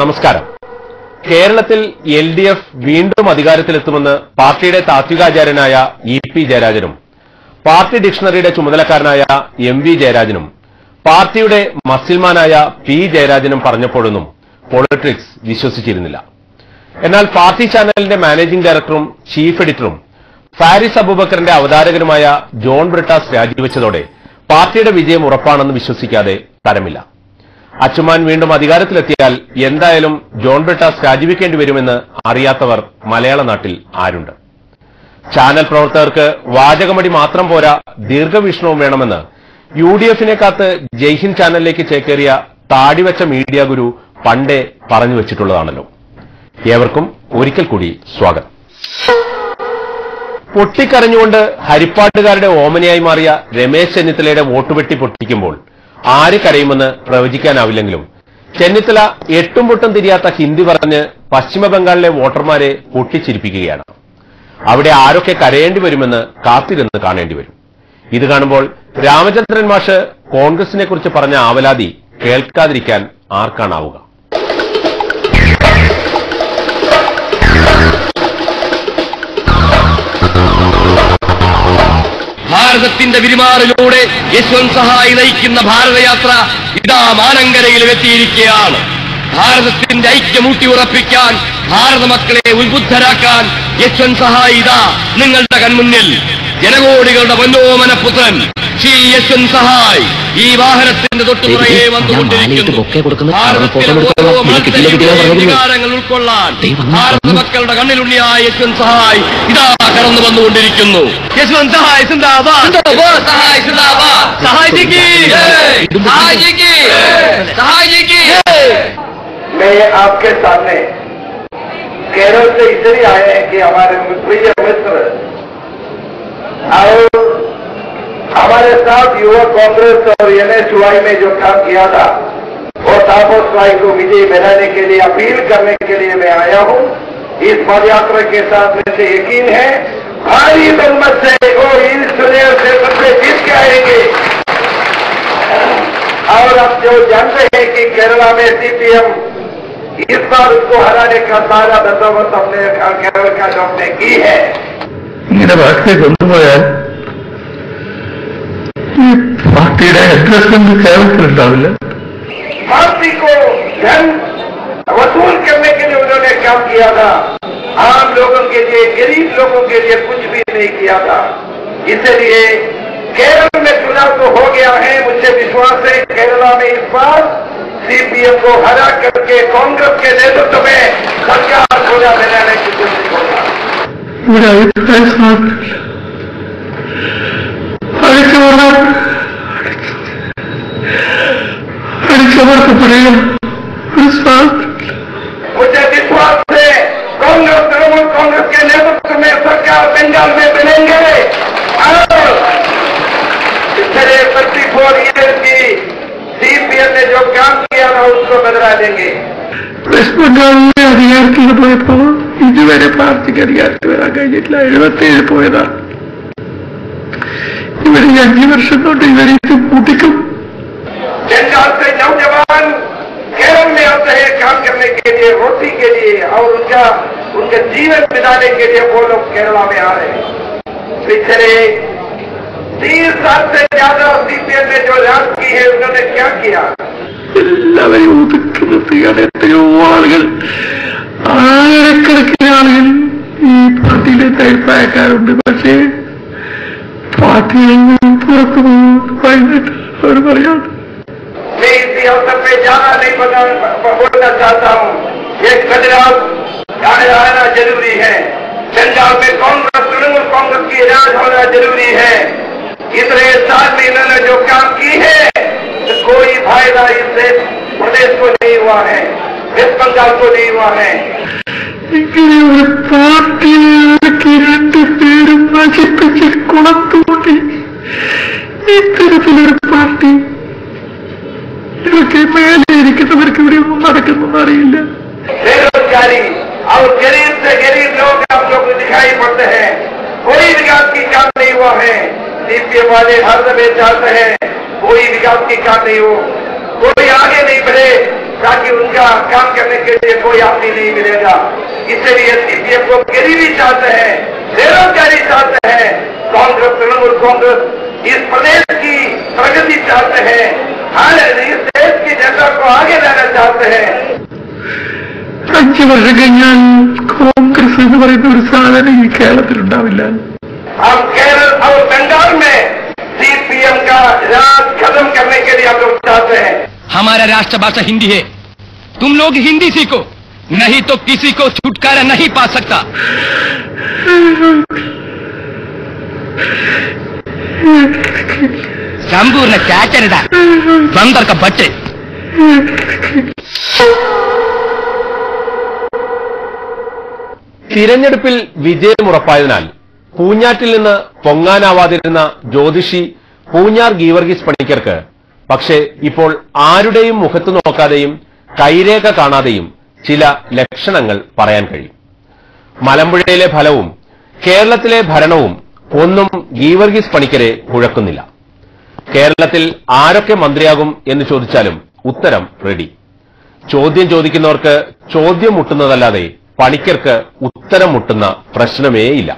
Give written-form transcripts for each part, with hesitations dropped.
നമസ്കാരം. കേരളത്തിൽ LDF വീണ്ടും അധികാരത്തിലെത്തുമെന്ന് പാർട്ടിയുടെ താത്വികാചാര്യനായ EP ജയരാജനും പാർട്ടി ഡിക്ഷണറിയുടെ ചുമതലക്കാരനായ MV ജയരാജനും പാർട്ടിയുടെ മസിൽമാനായ P ജയരാജനും പറഞ്ഞപ്പോഴൊന്നും പൊളിറ്റിക്സ് വിശ്വസിച്ചിരുന്നില്ല. എന്നാൽ പാർട്ടി ചാനലിന്റെ മാനേജിംഗ് ഡയറക്ടറും ചീഫ് എഡിറ്ററും ഫാരിസ് അബൂബക്കറിന്റെ അവതാരകനുമായ ജോൺ ബ്രിട്ടാസ് രാജിവെച്ചതോടെ പാർട്ടിയുടെ വിജയം ഉറപ്പാണെന്ന് വിശ്വസിക്കാതെ തരമില്ല. അച്ചുമാൻ വീണ്ടും അധികാരത്തിലെത്തിയാൽ എന്തായാലും ജോൺ ബ്രിട്ടാസ് രാജിവെക്കേണ്ടി വരുമെന്ന് അറിയാത്തവർ മലയാള നാട്ടിൽ ആരുണ്ട്? ചാനൽ പ്രവർത്തകർക്ക് വാചകമടി മാത്രം പോരാ, ദീർഘവീക്ഷണവും വേണമെന്ന് UDF-നെ കാത്ത് ജയ്ഹിന്ദ് ചാനലിലേക്ക് ചേക്കേറിയ താടിവെച്ച മീഡിയ ഗുരു പണ്ടേ പറഞ്ഞു വെച്ചിട്ടുള്ളതാണല്ലോ. ഏവർക്കും ഒരിക്കൽ കൂടി സ്വാഗതം. പൊട്ടിക്കരഞ്ഞുകൊണ്ട് ഹരിപ്പാട്ടുകാരുടെ ഓമനയായി മാറിയ രമേശ് ചെന്നിത്തലയുടെ വോട്ടുപെട്ടി പൊട്ടിക്കുമ്പോൾ ആര് കരയുമെന്ന് പ്രവചിക്കാനാവില്ലെങ്കിലും ചെന്നിത്തല എട്ടും പൊട്ടും തിരിയാത്ത ഹിന്ദി പറഞ്ഞ് പശ്ചിമബംഗാളിലെ വോട്ടർമാരെ പൊട്ടിച്ചിരിപ്പിക്കുകയാണ്. അവിടെ ആരൊക്കെ കരയേണ്ടി വരുമെന്ന് കാത്തിരുന്ന് കാണേണ്ടി വരും. ഇത് കാണുമ്പോൾ രാമചന്ദ്രൻ മാഷ് കോൺഗ്രസിനെ കുറിച്ച് പറഞ്ഞ ആവലാതി കേൾക്കാതിരിക്കാൻ ആർക്കാണാവുക? ഭാരതത്തിന്റെ വിരിമാറിലൂടെ യശ്വന്ത് സഹായ് നയിക്കുന്ന ഭാരതയാത്ര ഇതാ മാനങ്കരയിൽ എത്തിയിരിക്കുകയാണ്. ഭാരതത്തിന്റെ ഐക്യം ഊട്ടിയുറപ്പിക്കാൻ, ഭാരത മക്കളെ ഉത്ബുദ്ധരാക്കാൻ യശ്വന്ത് സഹായ് ഇതാ നിങ്ങളുടെ കൺമുന്നിൽ. ജനകോടികളുടെ മനോമനപുത്രൻ ശ്രീ യശ്വന്ത് സഹായ് ഈ വാഹനത്തിന്റെ തൊട്ടുപുറകെ വന്നുകൊണ്ടിരിക്കുന്നു. അധികാരങ്ങൾ ഉൾക്കൊള്ളാൻ ഭാരത മക്കളുടെ കണ്ണിലുണ്ണിയായ യശ്വന്ത് സഹായ് ഇതാ കടന്നു വന്നുകൊണ്ടിരിക്കുന്നു. യശ്വന്ത് സഹായ് സിന്ദാബാദ്, സഹായ് സിന്ദാബാദ്, സഹായ് ജി की, सहाय जी की, सहाय जी की। मैं आपके सामने केरल से इसलिए आए हैं कि हमारे प्रिय मित्र और हमारे साथ युवा कांग्रेस और NSY में जो काम किया था वो तापस भाई को विजय बनाने के लिए, अपील करने के लिए मैं आया हूं. इस पदयात्रा के साथ मुझे यकीन है भारी बहुमत से वो इस चुनाव से सबसे जीत के आएंगे. और अब जो जानते हैं कि केरला में CPM इस बार उसको हराने का सारा बंदोबस्त हमने केरल का जो हमने की है. ഇങ്ങനെ വാക്ക് കൊണ്ടുപോയാൽ ഈ പാർട്ടിയുടെ അഡ്രസ് ഒന്നും കേരളത്തിലുണ്ടാവില്ല. पार्टी को धन वसूल करने के लिए उन्होंने काम किया था. आम लोगों के लिए, गरीब लोगों के लिए कुछ भी नहीं किया था. इसलिए केरल में चुनाव तो हो गया है. मुझे विश्वास है केरला में इस बार CPM को हरा करके कांग्रेस के नेतृत्व में सरकार खोजा बनाने की कोशिश होगा. ഇവിടെ അഭിപ്രായ സ്വാതന്ത്ര്യമില്ല. അടിച്ചമർത്തപ്പെടുക ഒരു സ്വാതന്ത്ര്യമില്ല. मुझे विश्वास है कांग्रेस, तृणमूल कांग्रेस के नेतृत्व में सरकार बंगाल में बनेंगे और पिछले 34 ईयर की CPM ने जो काम किया था उसको बदला देंगे. വെസ്റ്റ് ബംഗാളിലെ അധികാരത്തിൽ പോയപ്പോ ഇതുവരെ പാർട്ടിക്ക് അധികാരത്തിൽ വരാൻ കഴിഞ്ഞിട്ടില്ല. 77 പോയതാണ്. ഇവര് 5 വർഷം കൊണ്ട് ഇവരെ കൂട്ടിക്കും. बंगाल से नौजवान केरल में आते हैं काम करने के लिए, रोटी के लिए और उनका जीवन बिताने के लिए वो लोग केरला में आ रहे हैं. पिछले 30 साल से ज्यादा CPM ने जो राज की है उन्होंने क्या किया? എല്ലാവരെയും ഒതുക്കി നിർത്തുകയാണ്. എത്രയോ ആളുകൾ, ആയിരക്കണക്കിന് ആളുകൾ ഈ പാർട്ടിയിലെ അഭിപ്രായക്കാരുണ്ട്. പക്ഷേ പാർട്ടിയിൽ നിന്ന് പുറത്തു പോകുന്നത് അവർ പറയാം. मैं इसी अवसर पे ज्यादा नहीं बोलना चाहता हूँ. एक बदलाव आना जरूरी है. बंगाल में कांग्रेस, तृणमूल कांग्रेस की राज होना जरूरी है. इतने साल में इन्होंने जो काम की है तो कोई फायदा इससे प्रदेश को नहीं हुआ है, वेस्ट बंगाल को नहीं हुआ है. ഇങ്ങനെ ഒരു പാർട്ടിയിലേക്ക് 2 പേരും നശിപ്പിച്ച് കുളത്തുകൂട്ടി ഇത്തരത്തിലൊരു പാർട്ടി ഇതൊക്കെ മേലെ ഇരിക്കുന്നവർക്ക് ഇവിടെ ഒന്നും നടക്കുന്നൊന്നും അറിയില്ല. बेरोजगारी और गरीब से गरीब लोग आप लोग दिखाई पड़ते हैं. कोई विकास की काम नहीं हुआ है. CPM वाले हर समय चाहते हैं कोई विकास की काम नहीं हो, कोई आगे नहीं बढ़े. ताकि उनका काम करने के लिए कोई आदमी नहीं मिलेगा। इसलिए सीपीएम को गरीबी चाहते हैं, बेरोजगारी चाहते हैं। कांग्रेस, तृणमूल कांग्रेस इस प्रदेश की प्रगति चाहते हैं, इस देश की जनता को आगे लाना चाहते हैं। 5 വർഷം കഴിഞ്ഞാൽ കോൺഗ്രസ് എന്ന് പറയുന്ന ഒരു സാധനം ഈ കേരളത്തിലുണ്ടാവില്ല. हम केरल और बंगाल में सीपीएम का राज खत्म करने के लिए हम लोग चाहते हैं। हमारा राष्ट्रभाषा हिंदी है, तुम लोग हिंदी सीखो, नहीं तो किसी को छुटकारा नहीं पा सकता। संपूर्ण चाचरदा बंदर का बच्चे। തിരഞ്ഞെടുപ്പിൽ വിജയമുറപ്പായതിനാൽ പൂഞ്ഞാറ്റിൽ നിന്ന് പൊങ്ങാനാവാതിരുന്ന ജ്യോതിഷി പൂഞ്ഞാർ ഗീവർഗീസ് പണിക്കർക്ക് പക്ഷേ ഇപ്പോൾ ആരുടെയും മുഖത്ത് നോക്കാതെയും കൈരേഖ കാണാതെയും ചില ലക്ഷണങ്ങൾ പറയാൻ കഴിയും. മലമ്പുഴയിലെ ഫലവും കേരളത്തിലെ ഭരണവും ഒന്നും ഗീവർഗീസ് പണിക്കരെ കുഴക്കുന്നില്ല. കേരളത്തിൽ ആരൊക്കെ മന്ത്രിയാകും എന്ന് ചോദിച്ചാലും ഉത്തരം റെഡി. ചോദ്യം ചോദിക്കുന്നവർക്ക് ചോദ്യം മുട്ടുന്നതല്ലാതെ പണിക്കർക്ക് ഉത്തരം മുട്ടുന്ന പ്രശ്നമേയില്ല.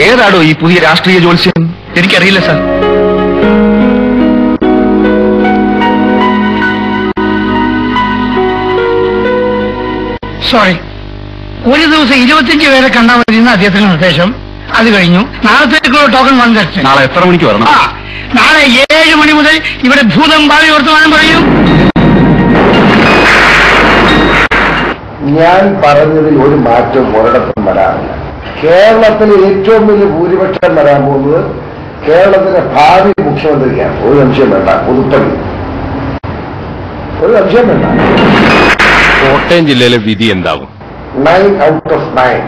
ഏതാടോ ഈ പുതിയ രാഷ്ട്രീയ ജ്യോത്സ്യം? എനിക്കറിയില്ല സാർ. സോറി, ഒരു ദിവസം 25 പേരെ കണ്ടാൽ മതി എന്ന് അദ്ദേഹത്തിന്റെ നിർദ്ദേശം. അത് കഴിഞ്ഞു. നാളത്തേക്കുള്ള ടോക്കൺ വന്നിട്ട് നാളെ എത്ര മണിക്ക് വരണം? നാളെ 7 മണി മുതൽ ഇവിടെ ഭൂതം ഭാവി വർത്തമാനം പറയൂ. ഞാൻ പറഞ്ഞതിൽ ഒരു മാറ്റവും ഒരിടത്തും വരാറില്ല. കേരളത്തിൽ ഏറ്റവും വലിയ ഭൂരിപക്ഷം വരാൻ പോകുന്നത് കേരളത്തിലെ ഭാവി മുഖ്യമന്ത്രിയാണ്. ഒരു സംശയം വേണ്ട. പുതുപ്പള്ളി, ഒരു സംശയം വേണ്ട. കോട്ടയം ജില്ലയിലെ വിധി എന്താകും? 9 out of 9.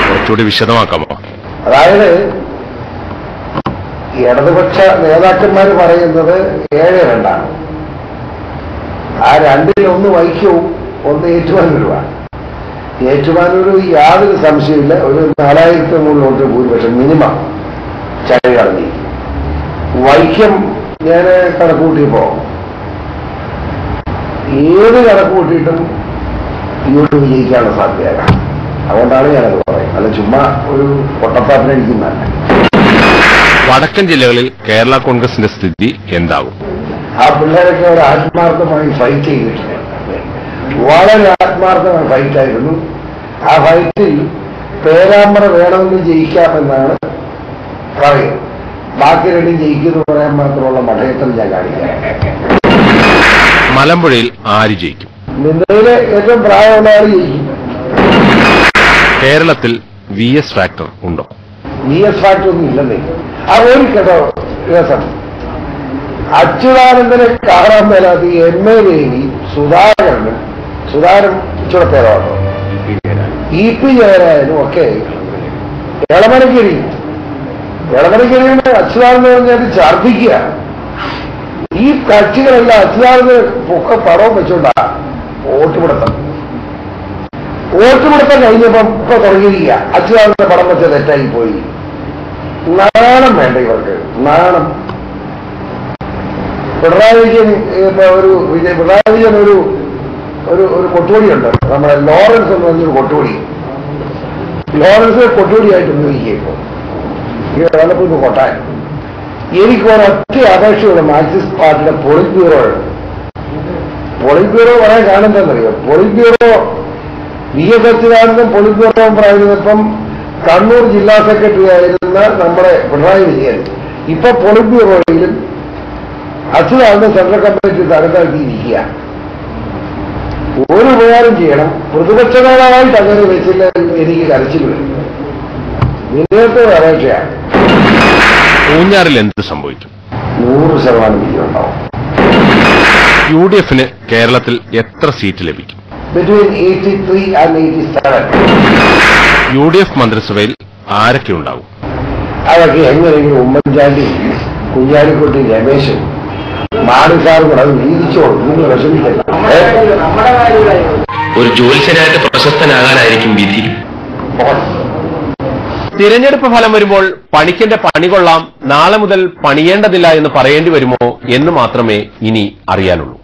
കുറച്ചുകൂടി വിശദമാക്കാമോ? അതായത് ഇടതുപക്ഷ നേതാക്കന്മാർ പറയുന്നത് 7-2. ആ രണ്ടിലൊന്ന് വൈക്കവും ഒന്ന് ഏറ്റുമാനൂരുമാണ്. ഏറ്റുമാനൂർ യാതൊരു സംശയമില്ല, ഒരു 4000 വോട്ട് ഭൂരിപക്ഷം മിനിമം ചഴി കളഞ്ഞി. വൈക്കം ഞാൻ കണക്കുകൂട്ടിയപ്പോ ഏത് കണക്കുകൂട്ടിയിട്ടും ഇങ്ങോട്ട് വിജയിക്കാനുള്ള സാധ്യത. അതുകൊണ്ടാണ് ഞാനത് പറയുന്നത്, അല്ല ചുമ്മാ ഒരു പൊട്ടപ്പാട്ടിനടിക്കുന്നതല്ല. വടക്കൻ ജില്ലകളിൽ കേരള കോൺഗ്രസിന്റെ സ്ഥിതി എന്താകും? ആ പിള്ളേരൊക്കെ ഒരു ആത്മാർത്ഥമായി ഫൈറ്റ് ചെയ്തിട്ടുണ്ട്. വളരെ ആത്മാർത്ഥമായ ഫൈറ്റായിരുന്നു. ആ ഫൈറ്റിൽ പേരാമ്പ്ര വേണമെന്ന് ജയിക്കാമെന്നാണ് പറയുന്നത്. ബാക്കി രണ്ടും ജയിക്കുമെന്ന് പറയാൻ മാത്രമുള്ള മഠയത്തിൽ ഞാൻ കാണിക്കാം. മലമ്പുഴയിൽ ആര് ജയിക്കും? നിന്നയിലെ ഏറ്റവും പ്രായമുള്ള ആൾ ജയിക്കും. കേരളത്തിൽ VS ഫാക്ടർ ഉണ്ടോ? VS ഫാക്ടർ ഒന്നും ഇല്ലെന്നേ. ആ ഒരു കേട്ടോ രസം, അച്യുതാനന്ദനെ കാണാൻ മേലാത്ത MA ദേവി, സുധാകരൻ ഇച്ചിരി പേരാണോ, EP ജയരാജനും ഒക്കെ ഇളമരക്കിരി അച്യുതാനന്ദൻ പറഞ്ഞാൽ ഛർദ്ദിക്കുക. ഈ കക്ഷികളെല്ലാം അച്യുതാനന്ദൻ പൊക്കെ പടവും വെച്ചോണ്ടാ വോട്ടുപിടുത്തം കഴിഞ്ഞപ്പം ഇപ്പൊ തുടങ്ങിയിരിക്കുക. അച്യുതാനന്ദന്റെ പടം വെച്ച തെറ്റായി പോയി. നാണം വേണ്ട ഇവർക്ക്, നാണം. പിണറായി വിജയൻ ഒരു കൊട്ടുപൊടിയുണ്ട്, നമ്മുടെ ലോറൻസ് എന്ന് പറഞ്ഞൊരു കൊട്ടുപൊടി. ലോറൻസ് കൊട്ടുപൊടിയായിട്ട് ഉപയോഗിക്കുക. ഇപ്പോൾ വല്ലപ്പോഴും കൊട്ടാൻ. എനിക്ക് ഒരൊറ്റ അപേക്ഷയുള്ള മാർക്സിസ്റ്റ് പാർട്ടിയുടെ പോളിറ്റ് ബ്യൂറോ പറയാൻ കാണുന്നതെന്നറിയോ? Politburo VS Achuthanandan politburo പ്രായിരുന്നപ്പം കണ്ണൂർ ജില്ലാ സെക്രട്ടറി ആയിരുന്ന നമ്മുടെ പിണറായി വിജയൻ ഇപ്പൊ പോളിറ്റ് ബ്യൂറോയിലും അച്യുതാനന്ദൻ സെൻട്രൽ കമ്മിറ്റി തരത്താക്കിയിരിക്കുക. ഒരു ഉപകാരം ചെയ്യണം, പ്രതിപക്ഷ നേതാവായിട്ട് അങ്ങനെ വെച്ചില്ല, എനിക്ക് കരച്ചിൽ വരും. വിനയത്തോട് അപേക്ഷയാണ്. പൂഞ്ഞാറിൽ എന്ത് സംഭവിക്കും? 100% വിജയമുണ്ടാവും. UDFന് കേരളത്തിൽ എത്ര സീറ്റ് ലഭിക്കും? Between 83 and 87. UDF മന്ത്രിസഭയിൽ ആരൊക്കെ ഉണ്ടാവും? അതൊക്കെ എങ്ങനെയെങ്കിലും ഉമ്മൻചാണ്ടി, കുഞ്ഞാലിക്കുട്ടി, രമേശൻ, മാണി സാറും കൂടെ അത് വീതിച്ചോളും. നിങ്ങൾ വിഷമിക്കല്ല. ഒരു ജ്യോത്സ്യനായിട്ട് പ്രശസ്തനാകാനായിരിക്കും വിധി. തിരഞ്ഞെടുപ്പ് ഫലം വരുമ്പോൾ പണിക്കന്റെ പണി കൊള്ളാം, നാളെ മുതൽ പണിയേണ്ടതില്ല എന്ന് പറയേണ്ടി വരുമോ എന്ന് മാത്രമേ ഇനി അറിയാനുള്ളൂ.